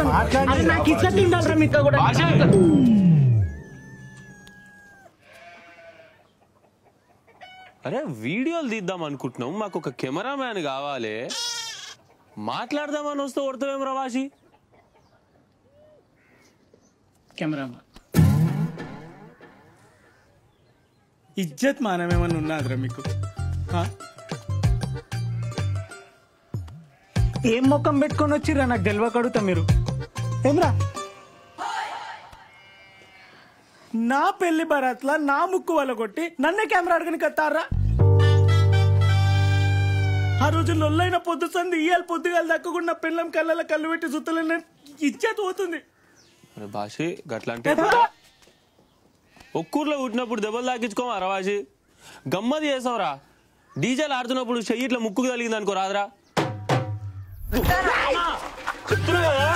మాట్లాడు నాకు ఇజ్జత్ ఉండాలిరా మీకు కూడా అరే వీడియోలు తీద్దాం అనుకుంటున్నాం మాకు ఒక కెమెరామ్యాన్ కావాలి మాట్లాడదామని వస్తే కొడతావేం రవాషి కెమెరామ్యాన్ ఇజ్జత్ మానమేమన్నా ఉన్నదిరా మీకు ఏం ముఖం పెట్టుకొని వచ్చిర్రా నాకు తెలియకడుగుతా మీరు ఏమ్రా నా పెళ్లి బరాత్లా నా ముక్కు వల్ల కొట్టి నన్నే కెమెరా అడగని కత్తారా ఆ రోజు లొల్లైన పొద్దు సంది ఇయ్యాలి పొద్దుగాలు దక్కకుండా పిల్లం కళ్ళ కళ్ళు పెట్టి సుత్తలే ఇచ్చేది పోతుంది భాషి గట్లంటే ఒక్కూర్లో పుట్టినప్పుడు దెబ్బలు తాకించుకోమా రవాషి గమ్మది చేసావురా డీజేలు ఆడుతున్నప్పుడు చెయ్యి ఇట్లా ముక్కుకు తగిలింది అనుకో రాదురా చెప్తున్నా కదా